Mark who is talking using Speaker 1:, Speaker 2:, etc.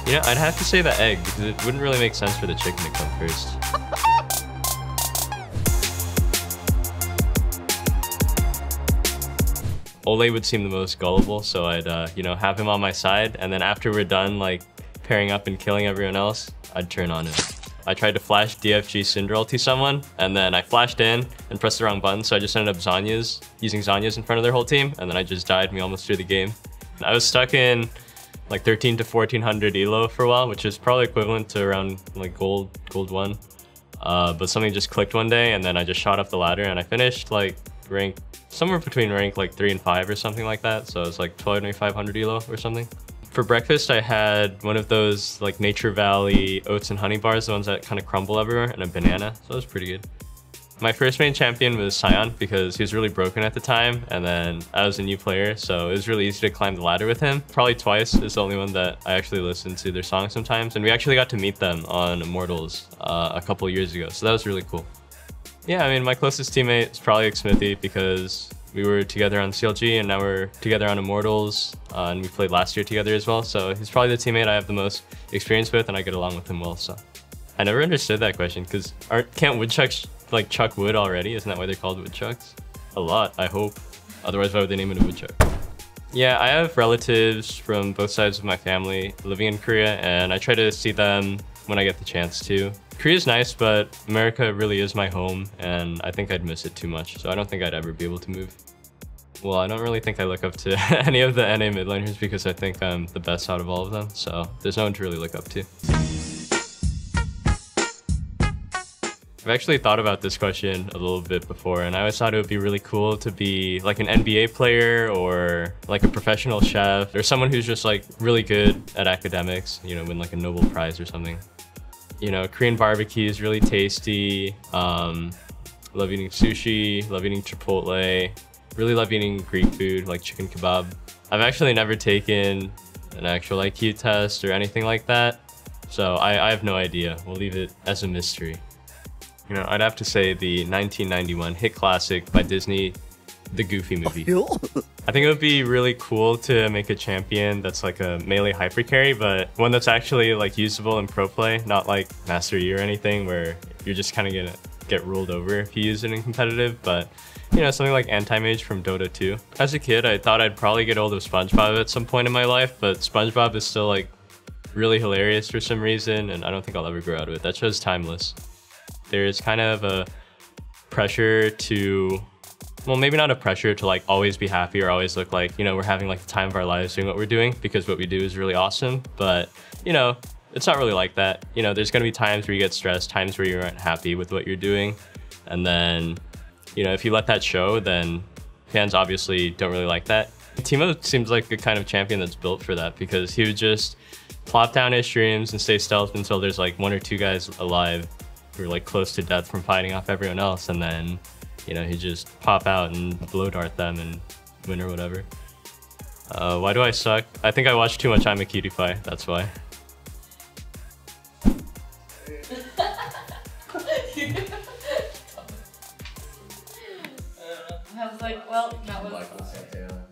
Speaker 1: You know, I'd have to say the egg, because it wouldn't really make sense for the chicken to come first. Ole would seem the most gullible, so I'd, you know, have him on my side, and then after we're done, like, pairing up and killing everyone else, I'd turn on him. I tried to flash DFG Syndrel to someone, and then I flashed in and pressed the wrong button, so I just ended up using Zhonya's in front of their whole team, and then I just died, and we almost threw the game. I was stuck in like 13 to 1400 elo for a while, which is probably equivalent to around like gold 1. But something just clicked one day, and then I just shot up the ladder, and I finished like rank somewhere between rank like 3 and 5 or something like that. So it's like 2500 elo or something. For breakfast, I had one of those like Nature Valley oats and honey bars, the ones that kind of crumble everywhere, and a banana. So it was pretty good. My first main champion was Sion because he was really broken at the time, and then I was a new player, so it was really easy to climb the ladder with him. Probably Twice is the only one that I actually listened to their songs sometimes, and we actually got to meet them on Immortals a couple years ago, so that was really cool. Yeah, I mean, my closest teammate is probably Xmithy because we were together on CLG and now we're together on Immortals, and we played last year together as well, so he's probably the teammate I have the most experience with, and I get along with him well, so. I never understood that question, because can't woodchucks like chuck wood already? Isn't that why they're called woodchucks? A lot, I hope. Otherwise, why would they name it a woodchuck? Yeah, I have relatives from both sides of my family living in Korea, and I try to see them when I get the chance to. Korea's nice, but America really is my home, and I think I'd miss it too much, so I don't think I'd ever be able to move. Well, I don't really think I look up to any of the NA mid laners because I think I'm the best out of all of them, so there's no one to really look up to. I've actually thought about this question a little bit before, and I always thought it would be really cool to be like an NBA player or like a professional chef or someone who's just like really good at academics, you know, win like a Nobel Prize or something. You know, Korean barbecue is really tasty. Love eating sushi, love eating Chipotle, really love eating Greek food like chicken kebab. I've actually never taken an actual IQ test or anything like that, so I have no idea. We'll leave it as a mystery. You know, I'd have to say the 1991 hit classic by Disney, the Goofy movie. I think it would be really cool to make a champion that's like a melee hyper carry, but one that's actually like usable in pro play, not like Master Yi or anything where you're just kind of gonna get ruled over if you use it in competitive, but you know, something like Anti-Mage from Dota 2. As a kid, I thought I'd probably get hold of SpongeBob at some point in my life, but SpongeBob is still like really hilarious for some reason, and I don't think I'll ever grow out of it. That show's timeless. There's kind of a pressure to, well, maybe not a pressure to like always be happy or always look like, you know, we're having like the time of our lives doing what we're doing because what we do is really awesome. But, you know, it's not really like that. You know, there's going to be times where you get stressed, times where you aren't happy with what you're doing. And then, you know, if you let that show, then fans obviously don't really like that. Teemo seems like the kind of champion that's built for that because he would just plop down his streams and stay stealth until there's like 1 or 2 guys alive who are like close to death from fighting off everyone else, and then, you know, he just pop out and blow dart them and win or whatever. Why do I suck? I think I watched too much I'm a Cutie Pie, that's why.
Speaker 2: I was like, well, that was...